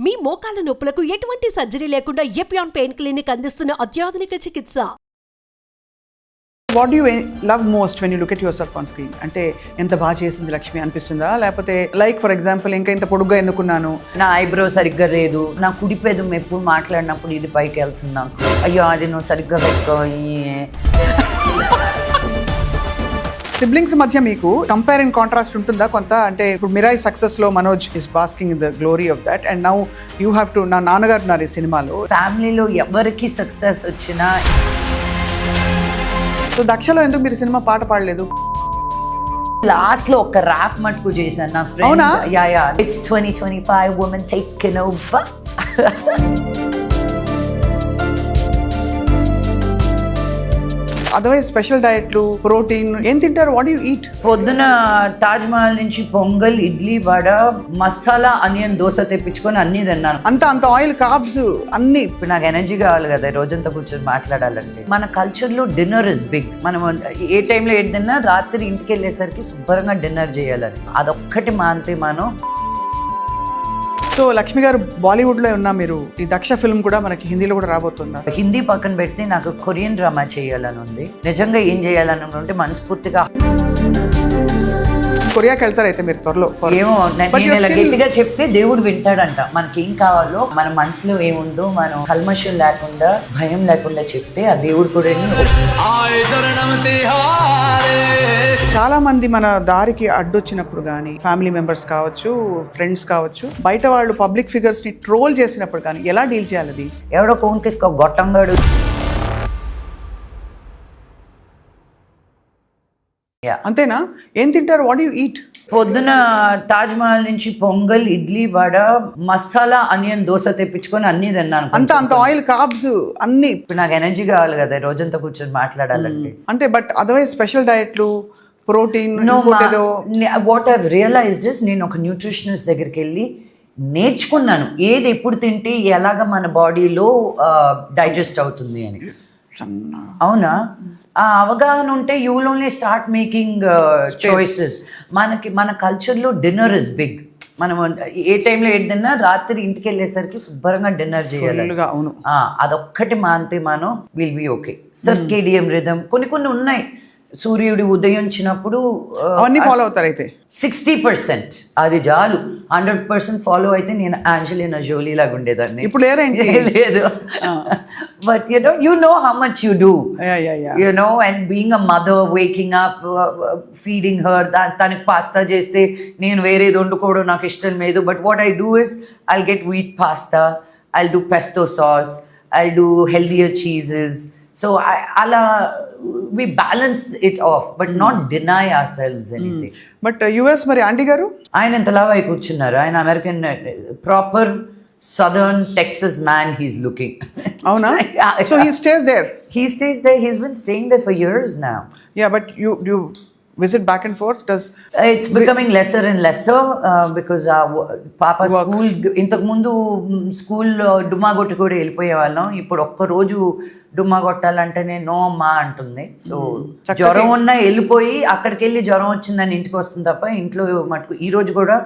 మీ మోకాల నొప్పులకు ఎటువంటి సర్జరీ లేకుండా ఎపియాన్ పెయిన్ క్లినిక్ అందిస్తున్న అత్యాధునిక చికిత్స. What you love most when you look at your self on screen? అంటే ఎంత బాగా చేసింది లక్ష్మి అనిపిస్తుందా, లేకపోతే లైక్ ఫర్ ఎగ్జాంపుల్ ఇంకా ఇంత పొడుగ్గా ఎన్నుకున్నాను, నా ఐబ్రో సరిగ్గా లేదు, నా కుడి పెదం ఎప్పుడు మాట్లాడినప్పుడు ఇది పైకి వెళ్తుంది, నాకు అయ్యో అది నువ్వు సరిగ్గా పెట్టుకో. సిబ్లింగ్స్ మధ్య మీకు కంపేర్ అండ్ కాంట్రాస్ట్ ఉంటుందా కొంత? అంటే ఇప్పుడు మిరాయి సక్సెస్ లో Manoj is basking in the glory of that and now you have to, నా నాన్నగారు ఉన్నారు ఈ సినిమాలో. ఫ్యామిలీలో ఎవరికి సక్సెస్ వచ్చినా. సో దక్షలో ఎందుకు మీరు సినిమా పాట పాడలేదు? లాస్ట్ లో ఒక ర్యాప్ మటుకు చేశాను నా అవునా? Friend. Yeah it's 2025 women taking over. Otherwise special డయట్లు, ప్రోటీన్ ఏం తింటారు? What you eat? పొద్దున తాజ్ మహల్ నుంచి పొంగల్, ఇడ్లీ, వడ, మసాలా ఆనియన్ దోశ తెప్పించుకొని అన్ని తిన్నాను. అంత ఆయిల్, కార్బ్స్ అన్ని. ఇప్పుడు నాకు ఎనర్జీ కావాలి కదా రోజంతా కూర్చొని మాట్లాడాలంటే. మన కల్చర్లో డిన్నర్ ఇస్ బిగ్. మనం ఏ టైంలో ఏది తిన్నా రాత్రి ఇంటికి వెళ్ళేసరికి శుభ్రంగా డిన్నర్ చేయాలని, అదొక్కటి మానితే మనం. సో లక్ష్మి గారు బాలీవుడ్ లో ఉన్నా, మీరు ఈ దక్ష ఫిల్మ్ కూడా మనకి హిందీలో కూడా రాబోతుందా? హిందీ పక్కన పెడితే నాకు కొరియన్ డ్రామా చేయాలని ఉంది. నిజంగా ఏం చేయాలని ఉంటే మనస్ఫూర్తిగా కొరియాకి వెళ్తారు అయితే మీరు త్వరలో? ఏమో నేను ఇలా గట్టిగా చెప్తే దేవుడు వింటాడంట. మనకి ఏం కావాలో, మన మనసులో ఏముందో మనం కల్మషం లేకుండా, భయం లేకుండా చెప్తే ఆ దేవుడు కూడా. చాలా మంది మన దారికి అడ్డొచ్చినప్పుడు కానీ, ఫ్యామిలీ మెంబర్స్ కావచ్చు, ఫ్రెండ్స్ కావచ్చు, బయట వాళ్ళు పబ్లిక్ ఫిగర్స్ ని ట్రోల్ చేసినప్పుడు కానీ ఎలా డీల్ చేయాలి? అది ఎవడో కోన్కిస్కో గొట్టంగాడు. అంతేనా? ఏం తింటారు? What you eat? పొద్దున తాజ్ మహల్ నుంచి పొంగల్, ఇడ్లీ, వడ, మసాలా ఆనియన్ దోశ తెప్పించుకొని అన్ని తిన్నాను. అంత ఆయిల్, కార్బ్స్ అన్ని. ఇప్పుడు నాకు ఎనర్జీ కావాలి కదా రోజంతా కూర్చొని మాట్లాడాలంటే. అంటే బట్ అదర్వైజ్ స్పెషల్ డయట్లు, protein. What I realized is, నేను ఒక న్యూట్రిషనిస్ట్ దగ్గరికి వెళ్ళి నేర్చుకున్నాను ఏది ఎప్పుడు తింటే ఎలాగ మన బాడీలో డైజెస్ట్ అవుతుంది అని. అవునా? ఆ అవగాహన ఉంటే you will only start making choices. మన కల్చర్లో డిన్నర్ ఇస్ బిగ్. మనం ఏ టైంలో ఏది తిన్నా రాత్రి ఇంటికి వెళ్ళేసరికి శుభ్రంగా డిన్నర్ చేయాలి. అదొక్కటి మానితే మనం will be okay. Circadian rhythm కొన్ని ఉన్నాయి. సూర్యుడు ఉదయించినప్పుడు అవన్నీ ఫాలో అవుతారు అయితే 60%. అది చాలు. 100% ఫాలో అయితే నేను ఆంజలినా జోలీ లాగా ఉండేదాన్ని. ఇప్పుడు లేదు. But you know how much you do. You know, and being a mother, waking up, feeding her, తనకి పాస్తా చేస్తే నేను వేరేది వండుకోవడం నాకు ఇష్టం లేదు. But what I do is I'll get wheat pasta, I'll do pesto sauce, I'll do healthier cheeses. So we balance it off, but not deny ourselves anything. But US మరి aunty గారు ఆయన ఎంత లావు అయి కూర్చున్నారు. ఆయన American proper southern Texas man he's looking. అవునా? So he stays there. He stays there. He's been staying there for years now. Yeah, but you visit back and forth? It's becoming lesser and lesser because పాప school, ఇంతకు ముందు school డుమ్మా కొట్టి కూడా వెళ్ళిపోయే వాళ్ళం. ఇప్పుడు ఒక్కరోజు డుమ్మా కొట్టాలంటేనే నో అమ్మా అంటుంది. సో జ్వరం ఉన్నా వెళ్ళిపోయి అక్కడికి వెళ్ళి జ్వరం వచ్చిందని ఇంటికి వస్తుంది తప్ప ఇంట్లో మటుకు. ఈ రోజు కూడా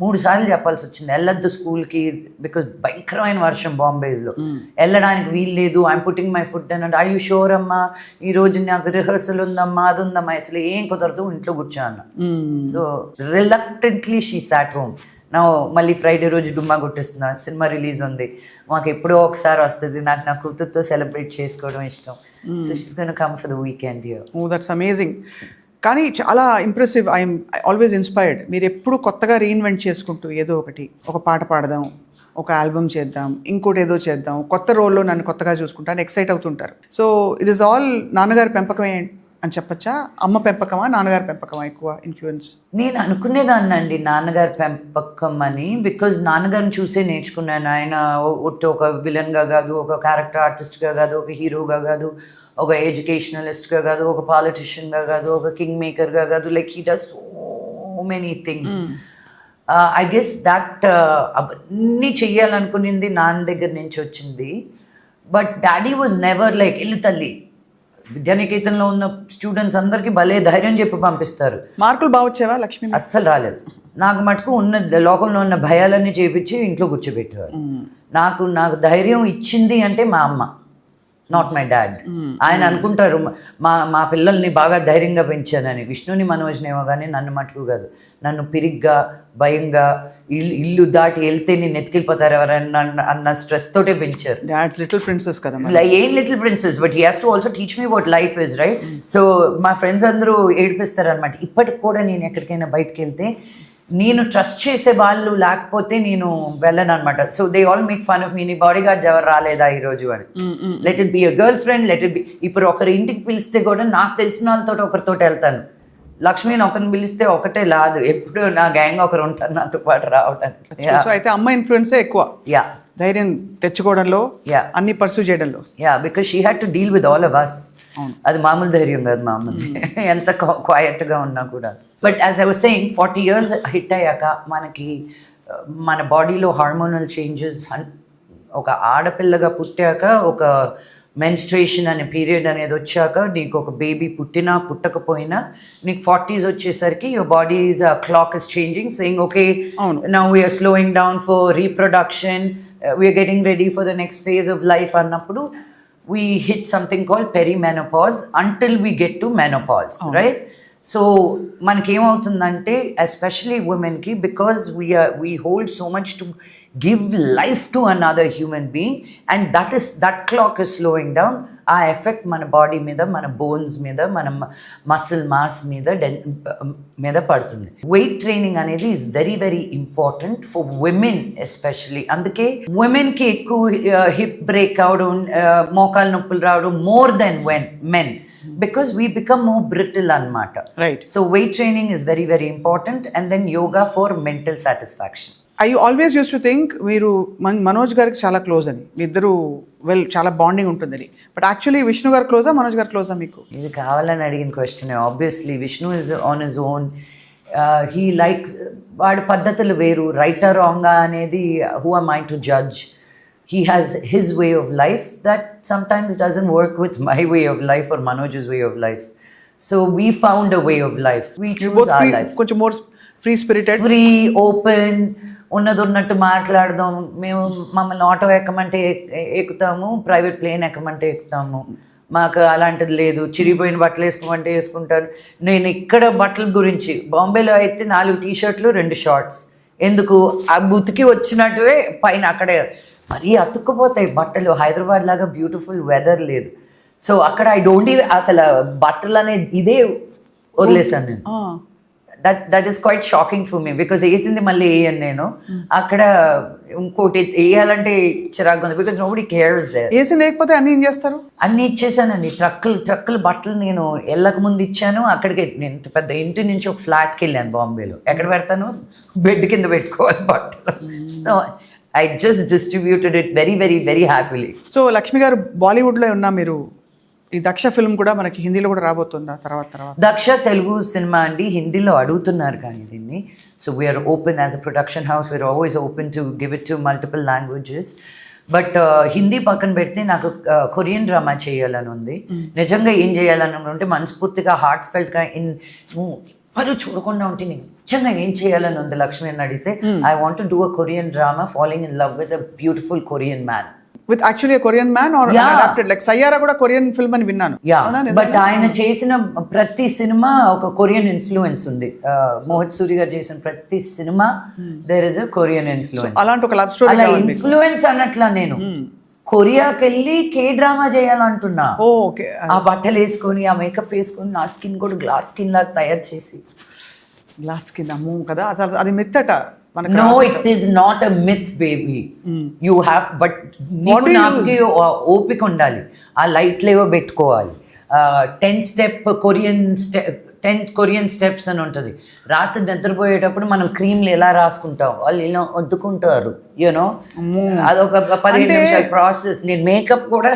3 సార్లు చెప్పాల్సి వచ్చింది వెళ్ళొద్దు స్కూల్కి, బికాజ్ భయంకరమైన వర్షం బాంబేస్లో, వెళ్ళడానికి వీలు లేదు. ఐఎమ్ పుట్టింగ్ మై ఫుడ్ అని. ఐ యూ షూర్ అమ్మా, ఈ రోజు నాకు రిహర్సల్ ఉందమ్మా, అది ఉందమ్మా, అసలు ఏం కుదరదు, ఇంట్లో కూర్చోన్నా. So reluctantly she sat home. నా మళ్ళీ ఫ్రైడే రోజు డుమ్మా కొట్టేస్తున్నా, సినిమా రిలీజ్ ఉంది, మాకు ఎప్పుడో ఒకసారి వస్తుంది, నాకు నా కూతురుతో సెలబ్రేట్ చేసుకోవడం ఇష్టం. So she's gonna come for the weekend here. Oh that's amazing. కానీ చాలా ఇంప్రెసివ్. I'm always inspired. మీరు ఎప్పుడు కొత్తగా రీఇన్వెంట్ చేసుకుంటూ ఏదో ఒకటి, ఒక పాట పాడదాం, ఒక ఆల్బమ్ చేద్దాం, ఇంకోటి ఏదో చేద్దాం, కొత్త రోల్లో నన్ను కొత్తగా చూసుకుంటాను, ఎక్సైట్ అవుతుంటారు. సో ఇట్ ఈస్ ఆల్ నాన్నగారి పెంపకమే అని చెప్పచ్చా? అమ్మ పెంపకమా, నాన్నగారి పెంపకమా ఎక్కువ ఇన్ఫ్లుయెన్స్? నేను అనుకునేదాన్ని అండి నాన్నగారి పెంపకం అని, బికాజ్ నాన్నగారిని చూసే నేర్చుకున్నాను. ఆయన ఒక విలన్గా కాదు, ఒక క్యారెక్టర్ ఆర్టిస్ట్గా కాదు, ఒక హీరోగా కాదు, ఒక ఎడ్యుకేషనలిస్ట్గా కాదు, ఒక పాలిటిషియన్గా కాదు, ఒక కింగ్ మేకర్గా కాదు. Like he does so many things. I guess that అవన్నీ చెయ్యాలనుకునింది నాన్న దగ్గర నుంచి వచ్చింది. But daddy was never like ఇల్లు తల్లి. విద్యానికేతన్లో ఉన్న స్టూడెంట్స్ అందరికీ భలే ధైర్యం చెప్పి పంపిస్తారు. మార్కులు బాగా వచ్చేవా లక్ష్మి? అస్సలు రాలేదు. నాకు మటుకు ఉన్న లోకంలో ఉన్న భయాలన్నీ చేపించి ఇంట్లో కూర్చోబెట్టేవారు. నాకు ధైర్యం ఇచ్చింది అంటే మా అమ్మ, నాట్ మై డాడ్. ఆయన అనుకుంటారు మా పిల్లల్ని బాగా ధైర్యంగా పెంచానని. విష్ణుని మనోజ్నేమో కానీ నన్ను మటుకు కాదు. నన్ను పిరిగ్గా భయంగా ఇల్లు దాటి వెళ్తే నేను ఎత్తుకెళ్ళిపోతారు ఎవరన్నా అన్న స్ట్రెస్ తోటే పెంచారు. డాడ్స్ లిటిల్ ప్రిన్సెస్ కదా. ఏం little princess, but he has to also teach me what life is, right? So మా ఫ్రెండ్స్ అందరూ ఏడిపిస్తారు అనమాట. ఇప్పటికి కూడా నేను ఎక్కడికైనా బయటకు వెళ్తే నేను ట్రస్ట్ చేసే వాళ్ళు లేకపోతే నేను వెళ్ళను అనమాట. So they all make fun of me, నీ బాడీ గార్డ్స్ ఎవరు రాలేదా ఈరోజు అని. Let it be a girlfriend, let it be. ఇప్పుడు ఒకరి ఇంటికి పిలిస్తే కూడా నాకు తెలిసిన వాళ్ళతో ఒకరితో వెళ్తాను. లక్ష్మిని ఒకరిని పిలిస్తే ఒకటే లాదు, ఎప్పుడు నా గ్యాంగ్ ఒకరు ఉంటారు నాతో పాటు రావడానికి. సో అయితే అమ్మ ఇన్ఫ్లుయెన్సే ఎక్కువ ధైర్యం తెచ్చుకోవడంలో, అన్ని పర్సూ చేయడంలో. Because she had to deal with all of us. అది మామూలు ధైర్యం కాదు మామూలు, ఎంత క్వైట్గా ఉన్నా కూడా. But as I was saying 40 years hit అయ్యాక మనకి మన బాడీలో హార్మోనల్ చేంజెస్, ఒక ఆడపిల్లగా పుట్టాక ఒక మెన్స్ట్రేషన్ అనే పీరియడ్ అనేది వచ్చాక నీకు ఒక బేబీ పుట్టినా పుట్టకపోయినా నీకు 40s వచ్చేసరికి your body's clock is changing, saying okay now we're slowing down for reproduction, we're getting ready for the next phase of life అన్నప్పుడు we hit something called perimenopause until we get to menopause, right? So మనకి ఏమవుతుందంటే especially ఉమెన్కి, because we hold so much to give life to another human being and that clock is slowing down. ఆ effect మన body మీద, మన bones మీద, మన muscle mass మీద పడుతుంది. వెయిట్ ట్రైనింగ్ అనేది is very very important for women especially. అందుకే ఉమెన్కి ఎక్కువ హిప్ బ్రేక్ అవడం, మోకాలు నొప్పులు రావడం more than men, because we become more brittle anamata, right? So weight training is very very important, and then yoga for mental satisfaction. I always used to think మీరు మనోజ్ గారికి చాలా క్లోజ్ అని, మీ ఇద్దరు చాలా బాండింగ్ ఉంటుందని. బట్ యాక్చువల్లీ విష్ణు గారు క్లోజా, మనోజ్ గారు క్లోజా మీకు? ఇది కావాలని అడిగిన question. Obviously Vishnu is on his own. He likes, వాడి పద్ధతులు వేరు, రైట్ ఆర్ రాంగ్ అనేది who are my to judge. He has his way of life that sometimes doesn't work with my way of life or Manoj's way of life. So we found a way of life. We choose our life. కొంచెం more free spirited, free, open, ఉన్నట్టు మాట్లాడదాం. మేము మమ్మల్ని auto ఎక్కమంటే ఎక్కుతాము, private plane ఎక్కమంటే ఎక్కుతాము. మాకు అలాంటిది లేదు. చిరిగిపోయిన బట్టలు వేసుకోమంటే వేసుకుంటాను. నేను ఇక్కడ బట్టల గురించి, బాంబేలో అయితే 4 టీ-షర్ట్లు 2 షార్ట్స్. ఎందుకు? ఆ బుతికి వచ్చినట్టువే పైన అక్కడే మరీ అతుక్కుపోతాయి బట్టలు. హైదరాబాద్ లాగా బ్యూటిఫుల్ వెదర్ లేదు. సో అక్కడ ఐ డోంట్ ఈవెన్, అసలు బట్టలు అనేది ఇదే వదిలేసాను నేను. That is quite shocking for me, because వేసింది మళ్ళీ వేయను నేను. అక్కడ ఇంకోటి వేయాలంటే చిరాకు ఉంది, బికాజ్ నోబడీ కేర్స్ దేర్. వేసి లేకపోతే అన్ని ఏం చేస్తారు? అన్ని ఇచ్చేసానండి. ట్రక్కులు బట్టలు నేను వెళ్ళక ముందు ఇచ్చాను. అక్కడికి నేను పెద్ద ఇంటి నుంచి ఒక ఫ్లాట్కి వెళ్ళాను బాంబేలో. ఎక్కడ పెడతాను? బెడ్ కింద పెట్టుకోవాలి బట్టలు. So I just distributed it very, very, very happily. So Lakshmi గారు, బాలీవుడ్లో ఉన్న మీరు, ఈ దక్ష ఫిల్మ్ కూడా మనకి హిందీలో కూడా రాబోతుందా తర్వాత? దక్ష తెలుగు సినిమా అండి, హిందీలో అడుగుతున్నారు కానీ దీన్ని. So we're open as a production house, we're always open to give it to multiple languages. But Hindi పక్కన పెడితే నాకు కొరియన్ డ్రామా చేయాలని ఉంది. నిజంగా ఏం చేయాలని ఉంటే మనస్ఫూర్తిగా హార్ట్ ఫెల్ట్గా ఎవరు చూడకుండా ఉంటే నేను నిజంగా ఏం చేయాలని ఉంది లక్ష్మి అని అడిగితే, I want to do a Korean drama following in love with a beautiful Korean man. With actually Korean man are adapted like Saiyaara కూడా కొరియన్ ఫిల్మ్ అని విన్నాను. బట్ ఆయన చేసిన ప్రతి సినిమా ఒక కొరియన్ ఇన్ఫ్లుయెన్స్ ఉంది. మోహిత్ సూరి గారు చేసిన ప్రతి సినిమా there is a Korean influence. అలాంటి ఒక లవ్ స్టోరీ. అలా ఇన్ఫ్లుయెన్స్ అన్నట్లా నేను కొరియాకి వెళ్ళి కే డ్రామా చేయాలంటున్నా. ఓకే, ఆ బట్టలు వేసుకొని, ఆ మేకప్ వేసుకొని, నా స్కిన్ కూడా గ్లాస్ స్కిన్ లాగా తయారు చేసి. గ్లాస్ స్కిన్ అమ్మో కదా, అసలు అది మిత్ అట. No, it is not a myth, baby. You have, but నాకు ఓపిక ఉండాలి. ఆ లైట్లు ఏవో పెట్టుకోవాలి. 10 కొరియన్ స్టెప్స్ అని ఉంటుంది. రాత్రి నిద్రపోయేటప్పుడు మనం క్రీమ్లు ఎలా రాసుకుంటాం, వాళ్ళు ఇలా వద్దుకుంటారు, యూనో. అదొక 15 నిమిషాల ప్రాసెస్. నేను మేకప్ కూడా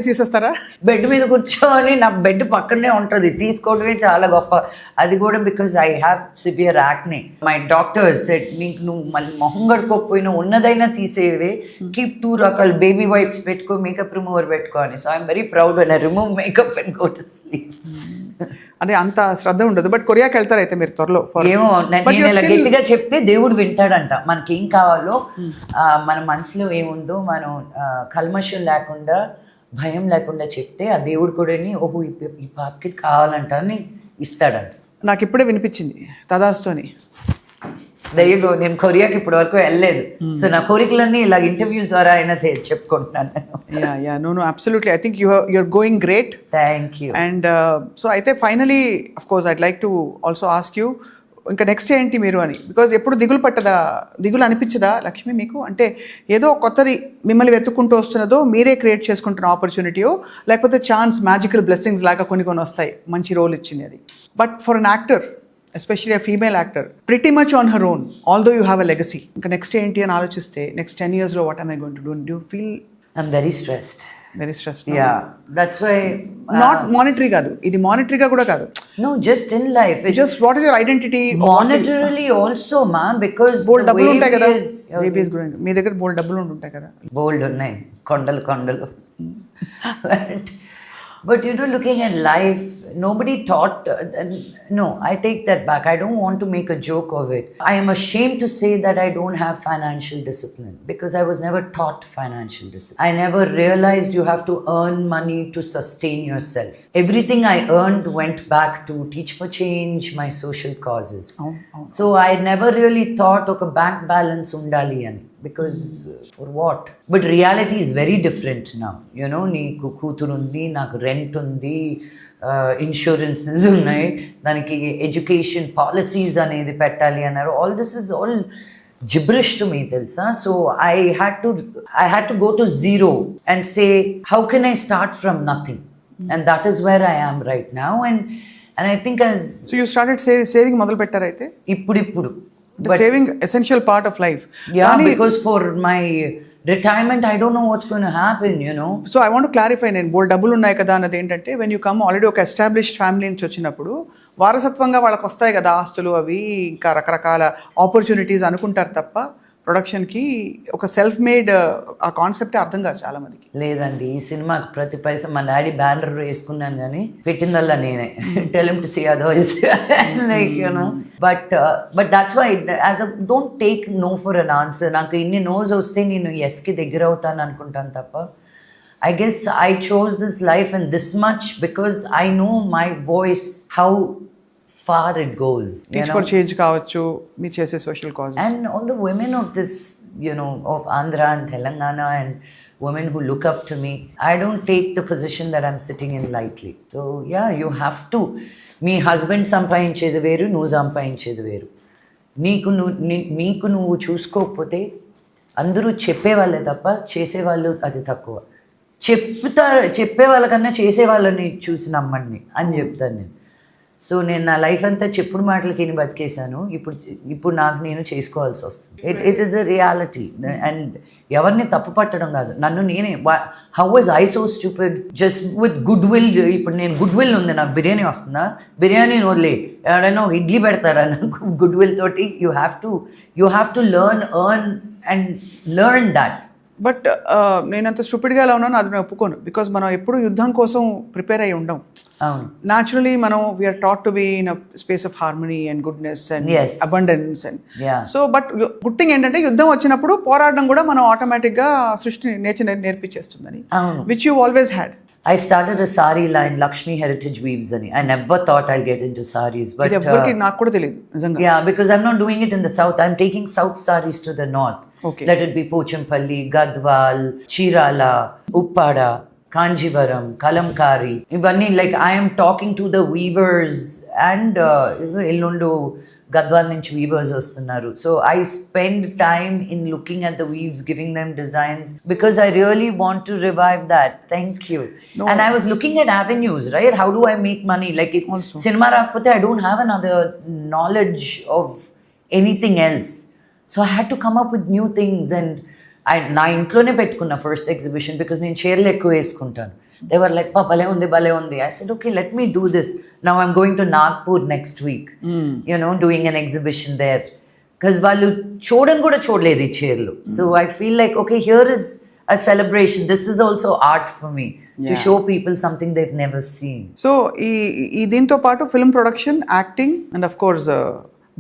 తీసేస్తారా? బెడ్ మీద కూర్చొని, నా బెడ్ పక్కనే ఉంటుంది, తీసుకోవడమే చాలా గొప్ప. అది కూడా because I have severe acne. My doctors said, నీకు నువ్వు మళ్ళీ మొహం గడుకోకపోయినా ఉన్నదైనా తీసేవే, కీప్ 2 రకాల బేబీ వైప్స్ పెట్టుకో, మేకప్ రిమూవర్ పెట్టుకో అని. So I'm very proud when I remove makeup and go to sleep. అంటే అంత శ్రద్ధ ఉండదు. బట్ కొరియాకి వెళ్తారు అయితే మీరు త్వరలో. ఏమో నేను ఇలా గట్టిగా చెప్తే దేవుడు వింటాడంట. మనకి ఏం కావాలో మన మనసులో ఏముందో మనం కల్మషం లేకుండా భయం లేకుండా చెప్తే ఆ దేవుడు కూడా ఓహో ఈ పాపకి కావాలంట అని ఇస్తాడంట. నాకు ఇప్పుడే వినిపించింది తదాస్తోని. దయ్యగో నేను కొరియాకి ఇప్పటి వరకు వెళ్ళలేదు. సో నా కోరికలన్నీ ఇలా ఇంటర్వ్యూస్ ద్వారా అయినా చెప్పుకుంటున్నాను నేను. No absolutely. I think you're going great. Thank you. And so అయితే finally of course I'd like to also ask you, ఇంకా నెక్స్ట్ ఏంటి మీరు అని. బికాజ్ ఎప్పుడు దిగులు అనిపించదా లక్ష్మి మీకు? అంటే ఏదో కొత్తది మిమ్మల్ని వెతుక్కుంటూ వస్తున్నదో, మీరే క్రియేట్ చేసుకుంటున్న ఆపర్చునిటీయో, లేకపోతే ఛాన్స్ మ్యాజికల్ బ్లెస్సింగ్స్ లాగా కొన్ని వస్తాయి, మంచి రోల్ ఇచ్చింది అది. But for an actor, especially a female actor, pretty much on her own, although you have a legacy, ఇంకా నెక్స్ట్ ఏంటి అని ఆలోచిస్తే next 10 years what I'm I going to do? Do feel I'm very stressed. Very stress? Yeah, that's why. Not monetary కాదు ఇది, మానిటరీగా కూడా కాదు. No, just in life. Just what is your identity? Monetarily also, ma, because బోల్డ్ డబ్బులు ఉంటాయి కదా, baby is growing. మీ దగ్గర బోల్డ్ డబ్బులు ఉంటాయి కదా? బోల్డ్ ఉన్నాయి, కొండలు. But you know, looking at life, nobody taught. No, I take that back. I don't want to make a joke of it. I am ashamed to say that I don't have financial discipline because I was never taught financial discipline. I never realized you have to earn money to sustain yourself. Everything I earned went back to Teach for Change, my social causes. So I never really thought of a bank balance undali ani. Because for what? But reality is very different now. You know, నీకు కూతురు ఉంది, నాకు rent ఉంది, insurances ఉన్నాయి, దానికి education policies అనేది పెట్టాలి అన్నారు. All this is all gibberish to me, తెలుసా. So I had to go to zero and say, how can I start from nothing? And that is where I am right now. And I think as so you started saving మొదలు పెట్టారు అయితే ఇప్పుడు. But saving essential part of life. Yeah, because for my retirement I don't know what's going to happen, you know. So I want to clarify, నేను బోల్డ్ డబ్బులు ఉన్నాయి కదా అన్నది ఏంటంటే, వెన్ యూ కమ్ ఆల్రెడీ ఒక ఎస్టాబ్లిష్డ్ ఫ్యామిలీ నుంచి వచ్చినప్పుడు వారసత్వంగా వాళ్ళకి వస్తాయి కదా ఆస్తులు, అవి ఇంకా రకరకాల ఆపర్చునిటీస్ అనుకుంటారు తప్ప ప్రొడక్షన్కి ఒక సెల్ఫ్ మేడ్ ఆ కాన్సెప్టే అర్థం కాదు చాలా మందికి. లేదండి, ఈ సినిమాకి ప్రతి పైసా మా డాడీ బ్యానర్ వేసుకున్నాను కానీ పెట్టిందల్లా నేనే. Tell him to see otherwise like you know. But that's why as a don't take no for an answer. నాకు ఇన్ని నోస్ వస్తే నేను ఎస్కి దగ్గర అవుతాను అనుకుంటాను తప్ప, I guess I chose this life and this much because I know my voice, how far it goes. Teach for change కావచ్చు, మీరు చేసే social causes. And all the women of this, you know, of Andhra and Telangana and women who look up to me, I don't take the position that I'm sitting in lightly. So yeah, you have to. మీ husband సంపాదించేది వేరు, నువ్వు సంపాదించేది వేరు. నీకు నువ్వు చూసుకోకపోతే అందరూ చెప్పేవాళ్ళే తప్ప చేసేవాళ్ళు అది తక్కువ. చెప్పే వాళ్ళకన్నా చేసే వాళ్ళని చూసి నమ్మండి అని చెప్తాను నేను. సో నేను నా లైఫ్ అంతా చెప్పుడు మాటలకి బతికేశాను. ఇప్పుడు నాకు నేను చేసుకోవాల్సి వస్తుంది. It is a reality. And ఎవరిని తప్పు పట్టడం కాదు, నన్ను నేనే. How was I so stupid just with good will? ఇప్పుడు నేను గుడ్ విల్ ఉంది, నాకు బిర్యానీ వస్తుందా? బిర్యానీని వదిలే ఎవరైనా ఇడ్లీ పెడతారా నాకు గుడ్ విల్ తోటి? You have to earn and learn that. But నేనంత స్టూపిడ్గా ఎలా ఉన్నాను అది నేను ఒప్పుకోను. బికాజ్ మనం ఎప్పుడు యుద్ధం కోసం ప్రిపేర్ అయ్యి ఉండం. న్యాచురలీ మనం we're taught to be in a space of harmony and goodness and abundance and so. But good thing ఏంటంటే యుద్ధం వచ్చినప్పుడు పోరాడడం కూడా మనం ఆటోమేటిక్గా సృష్టి నేచర్ నేర్పించేస్తుందని, which you always had. I started a sari line, Lakshmi Heritage Weaves ani. I never thought I'll get into saris, but నాకు కూడా తెలియదు నిజంగా. Yeah, because I'm not doing it in the south. I'm taking south saris to the north. Okay. Let it be Pochampalli, Gadwal, Chirala, Uppada, Kanjivaram, Kalamkari. Ivanni, like I am talking to the weavers and Elundu Gadwal nunchi weavers vastunaru. So I spend time in looking at the weaves, giving them designs because I really want to revive that. Thank you. No. And I was looking at avenues, right? How do I make money? Like if Also. cinema rakpothe, I don't have another knowledge of anything else. So I had to come up with new things. And నా ఇంట్లోనే పెట్టుకున్న first exhibition because నేను చీరలు ఎక్కువ వేసుకుంటాను. They were like, భలే ఉంది. I said, okay, let me do this. Now I'm going to Nagpur next week, you know, doing an exhibition there. Because వాళ్ళు చూడలేదు ఈ చీరలు. So I feel like, okay, here is a celebration. This is also art for me, to Yeah. show people something they've never seen. So ఈ దీంతో పాటు film production, acting and of course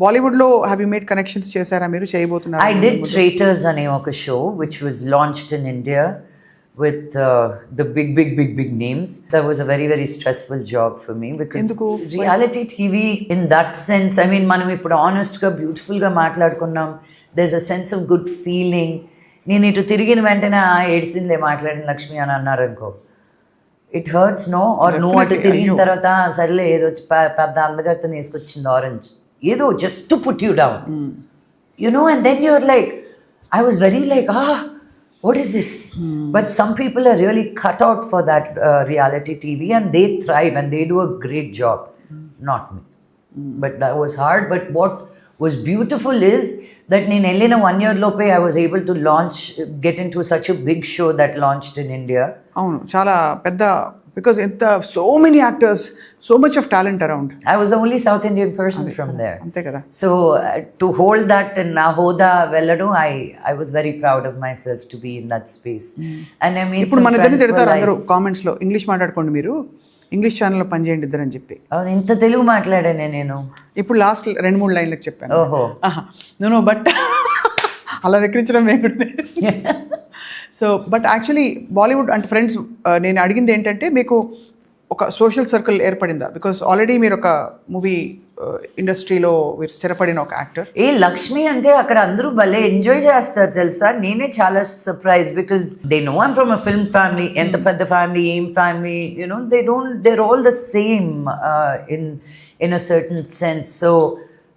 బాలీవుడ్లో have you made connections చేశారా మీరు? చేయబోతున్నారు? I did Traitors ane oka show which was launched in India with the big names. That was a very, very stressful job for me because Enduku? reality TV in that sense, I mean, manam ippudu honest ga beautiful ga maatladukunnam. There's a sense of good feeling. నేను ఇటు తిరిగిన వెంటనే ఏడ్సిందిలే మాట్లాడిన లక్ష్మి అని అన్నారు అనుకో, it hurts no. Are నువ్వు అటు తిరిగిన తర్వాత సరేలే ఏదో పెద్ద అందగత్తని వేసుకొచ్చింది ఆరెంజ్, ఏదో just to put you down, you know, and then you're like, I was very like, what is this? But some people are really cut out for that reality TV and they thrive and they do a great job. Not me. But that was hard. But what was beautiful is that in 1 year lope I was able to get into such a big show that launched in India. అవును, చాలా పెద్ద, because ఎంత so many actors, so much of talent around. I was the only South Indian person from there. అంతే కదా. So to hold that in Hoda Velladu, I was very proud of myself to be in that space. And I made ఇప్పుడు some మన ఇద్దరిని friends for తిడతారు life. అందరూ comments లో, English మాట్లాడుకోండి మీరు, ఇంగ్లీష్ ఛానల్లో పనిచేయండి ఇద్దరు అని చెప్పి. అవును, ఇంత తెలుగు మాట్లాడానే నేను. ఇప్పుడు లాస్ట్ 2-3 లైన్లకు చెప్పాను. ఓహో. నో బట్ అలా వెక్రించడం వేయకూడదు. సో బట్ యాక్చువల్లీ బాలీవుడ్ అంటే ఫ్రెండ్స్, నేను అడిగింది ఏంటంటే మీకు ఒక సోషల్ సర్కిల్ ఏర్పడిందా? బికాస్ ఆల్రెడీ మీరు ఒక మూవీ ఇండస్ట్రీలో మీరు స్థిరపడిన ఒక యాక్టర్. ఏ లక్ష్మి అంటే అక్కడ అందరూ భలే ఎంజాయ్ చేస్తారు తెలుసా. నేనే చాలా surprise because they know I'm from a film family. ఎంత పెద్ద ఫ్యామిలీ, ఏం family, you know, they're all the same in a certain sense. So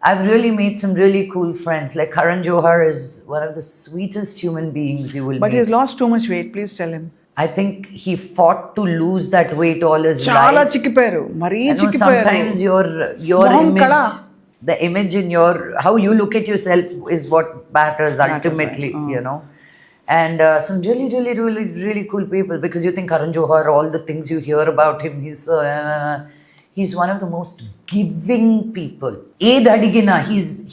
I've really made some really cool friends. Like Karan Johar is one of the sweetest human beings you will But meet. he's lost too much weight. Please tell him. I think he fought to lose that weight all his చాలా life. చిక్కిపోయారు, మరీ I know చిక్కిపోయారు. sometimes your మొహం image, కళ. the image in your, how you look at yourself is what matters ultimately, you know. And some really cool people, because you think Karan Johar, all the things you hear about him, he's one of the most giving people. Adigina,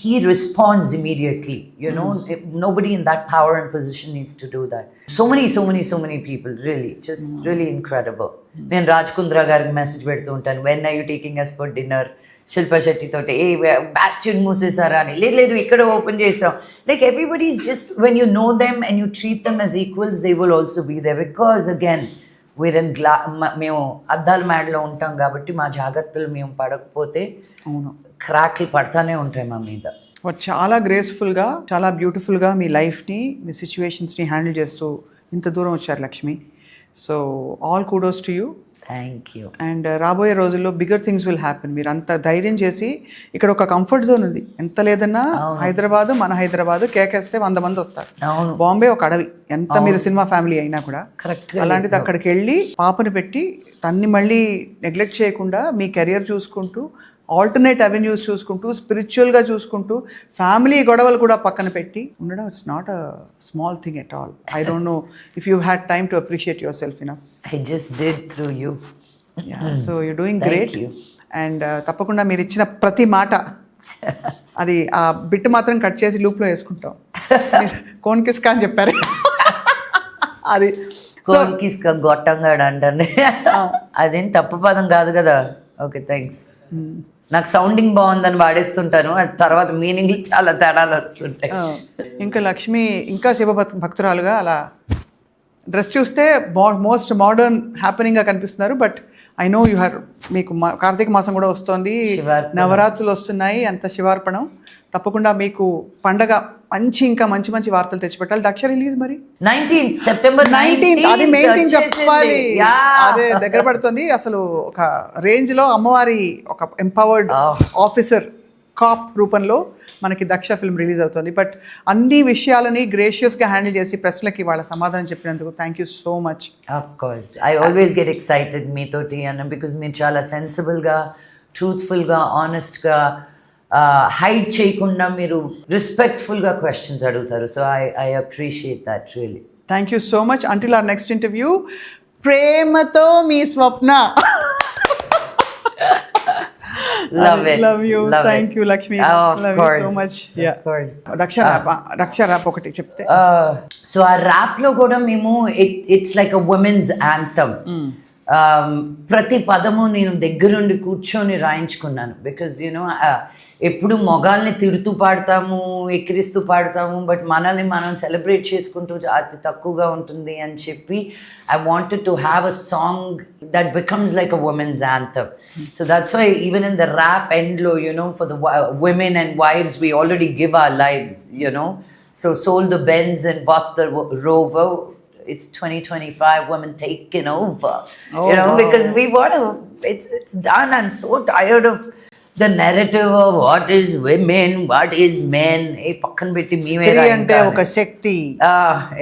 he responds immediately, you know. If nobody in that power and position needs to do that. So many people, really, just really incredible. నేను రాజ్ కుంద్రా గారికి message పెడుతూ ఉంటాను, when are you taking us for dinner. Shilpa Shetty తోటి Bastian మూసేసారా అని, లేదు ఇక్కడ open చేసాం. Like everybody is just, when you know them and you treat them as equals, they will also be there. Because again we're in మేము అద్దాల మేడలో ఉంటాం కాబట్టి మా జాగ్రత్తలు మేము పడకపోతే అవును, క్రాక్లు పడతానే ఉంటాయి మా మీద. బట్ చాలా గ్రేస్ఫుల్గా, చాలా బ్యూటిఫుల్గా మీ లైఫ్ని, మీ సిచ్యువేషన్స్ని హ్యాండిల్ చేస్తూ ఇంత దూరం వచ్చారు Lakshmi. So all kudos to you. Thank you. And రాబోయే రోజుల్లో బిగ్గర్ థింగ్స్ విల్ హ్యాపెన్. మీరు అంత ధైర్యం చేసి, ఇక్కడ ఒక కంఫర్ట్ జోన్ ఉంది, ఎంత లేదన్నా హైదరాబాద్, మన హైదరాబాద్ కేకేస్తే 100 మంది వస్తారు. అవును, బాంబే ఒక అడవి, ఎంత మీరు సినిమా ఫ్యామిలీ అయినా కూడా. కరెక్ట్. అలాంటిది అక్కడికి వెళ్ళి పాపని పెట్టి తన్ని మళ్ళీ నెగ్లెక్ట్ చేయకుండా మీ కెరియర్ చూసుకుంటూ, ఆల్టర్నేట్ అవెన్యూస్ చూసుకుంటూ, స్పిరిచువల్గా చూసుకుంటూ, ఫ్యామిలీ గొడవలు కూడా పక్కన పెట్టి ఉండడం, it's not a small thing at all. I don't know if you had time to appreciate your self enough. I just did through you. So you doing Thank great. you. And తప్పకుండా మీరు ఇచ్చిన ప్రతి మాట, అది ఆ bit మాత్రం cut చేసి లూప్లో వేసుకుంటాం. కోన్ కిస్కా అని చెప్పారు అది. కోన్కిస్క గొట్టంగాడు అంటాను. అదేం తప్పు పదం కాదు కదా. Okay, thanks. నాకు సౌండింగ్ బాగుందని వాడేస్తుంటాను, అది తర్వాత మీనింగ్ చాలా తేడాలు వస్తుంటాయి. ఇంకా లక్ష్మి ఇంకా శివ భక్తురాలుగా అలా డ్రెస్ చూస్తే మోస్ట్ మోడర్న్ హ్యాపెనింగ్గా కనిపిస్తున్నారు. But I know you have, మీకు కార్తీక మాసం కూడా వస్తుంది, శివార్పణం. నవరాత్రులు వస్తున్నాయి, అంత శివార్పణం. తప్పకుండా మీకు పండగ ఇంకా మంచి మంచి వార్తలు తెచ్చిపెట్టాలి. దక్ష రిలీజ్ మరి 19th September 19th, అది మెయిన్ థింగ్ చెప్పాలి. Yeah. అదే దగ్గర పడుతుంది. అసలు ఒక రేంజ్ లో అమ్మవారి ఒక ఎంపవర్డ్ ఆఫీసర్ కాప్ రూపంలో మనకి దక్ష ఫిల్మ్ రిలీజ్ అవుతుంది. బట్ అన్ని విషయాలని గ్రేషియస్గా హ్యాండిల్ చేసి ప్రశ్నలకి వాళ్ళ సమాధానం చెప్పినందుకు thank you so much. Of course, I always get excited మీతోటి అన్న, బికాజ్ మీరు చాలా సెన్సిబుల్గా, ట్రూత్ఫుల్గా, ఆనెస్ట్గా, హైడ్ చేయకుండా మీరు రెస్పెక్ట్ఫుల్గా క్వశ్చన్స్ అడుగుతారు. So I appreciate that really. Thank you so much. Until our next interview, ప్రేమతో మీ స్వప్న. Love it. Love you. Love Thank it. you, Lakshmi. Oh, of Love course. you so much. Of Yeah. course. రక్ష rap ఒకటి చెప్తే. So ఆ rap లో కూడా మేము it's like a women's anthem. ప్రతి పదము నేను దగ్గరుండి కూర్చొని రాయించుకున్నాను. బికాజ్ యూనో ఎప్పుడు మొగాల్ని తిడుతూ పాడతాము, ఎక్కిరిస్తూ పాడతాము, బట్ మనల్ని మనం సెలబ్రేట్ చేసుకుంటూ అతి తక్కువగా ఉంటుంది అని చెప్పి I wanted to have a song that becomes like a women's anthem. So that's why even in the rap ఎండ్లో you know for the women and wives we already give our lives, you know. So sold the Benz and bought the Rover. It's 2025, women taking over. Oh, You know, wow. because we want to, it's done. I'm so tired of the narrative of what is women, what is men. ఏ పక్కన పెట్టి మేమే స్త్రీ అంటే ఒక శక్తి,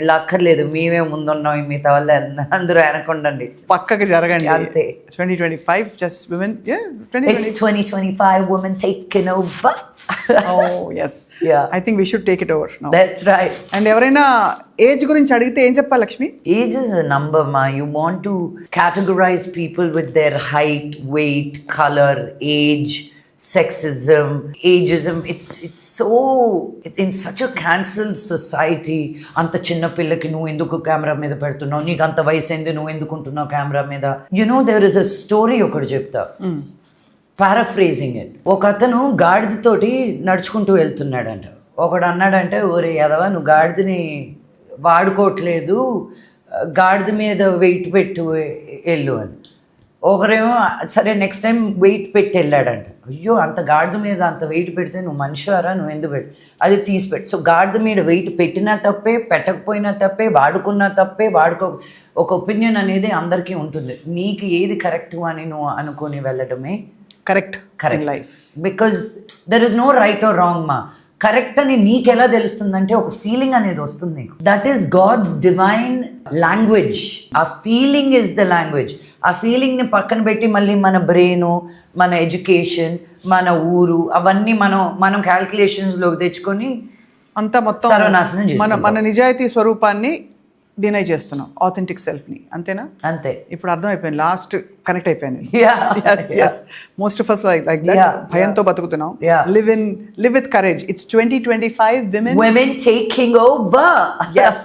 ఇలా అక్కర్లేదు, మేమే ముందున్నాం, మిగతా వాళ్ళు అందరూ వెనకుండండి. పక్కకి జరగండి. అంతే. 2025 just women. Yeah, It's 2025, women taking over. Oh yes. Yeah. I think we should take it over now. That's right. And ఎవరైనా ఏజ్ గురించి అడిగితే ఏం చెప్పాలి Lakshmi? Age is a number, ma. You want to categorize people with their height, weight, color, age, sexism, ageism. It's so in such a cancelled society. అంత చిన్న పిల్లకి నువ్వు ఎందుకు కెమెరా మీద పెడుతున్నావు, నీకు అంత వయసు అయింది నువ్వు ఎందుకుంటున్నావు కెమెరా మీద. You know, there is a story ఒకటి చెప్తా, పారాఫ్రేజింగ్ ఇట్. ఒక అతను గాడిదతోటి నడుచుకుంటూ వెళ్తున్నాడంట. ఒకడు అన్నాడంటే, ఓరే ఎదవా నువ్వు గాడిదని వాడుకోవట్లేదు, గాడిద మీద వెయిట్ పెట్టు వెళ్ళు అని. ఒకరేమో సరే నెక్స్ట్ టైం వెయిట్ పెట్టి వెళ్ళాడంట. అయ్యో అంత గాడిద మీద అంత వెయిట్ పెడితే నువ్వు మనిషివారా, నువ్వు ఎందుకు పెట్టు, అది తీసిపెట్టు. సో గాడిద మీద వెయిట్ పెట్టినా తప్పే, పెట్టకపోయినా తప్పే, వాడుకున్నా తప్పే, ఒక ఒపీనియన్ అనేది అందరికీ ఉంటుంది. నీకు ఏది కరెక్ట్ అని నువ్వు అనుకొని వెళ్ళడమే correct correct life. Because there is no right or wrong మా. కరెక్ట్ అని నీకు ఎలా తెలుస్తుందంటే ఒక ఫీలింగ్ అనేది వస్తుంది. That is God's divine language. ఆ ఫీలింగ్ ఇస్ ద లాంగ్వేజ్. ఆ ఫీలింగ్ని పక్కన పెట్టి మళ్ళీ మన బ్రెయిన్, మన ఎడ్యుకేషన్, మన ఊరు అవన్నీ మనం క్యాల్కులేషన్స్లోకి తెచ్చుకొని అంతా మొత్తం సర్వనాశనం చేసుకుంటాం. మన నిజాయితీ స్వరూపాన్ని డినై చేస్తున్నాం, ఆథెంటిక్ సెల్ఫ్ని. అంతేనా? అంతే. ఇప్పుడు అర్థమైపోయింది, లాస్ట్ కనెక్ట్ అయిపోయాను. Yeah. Most of us like that. Yeah. భయంతో బతుకుతున్నాం. Yeah. Live with courage. It's 2025 women Women taking over. Yes.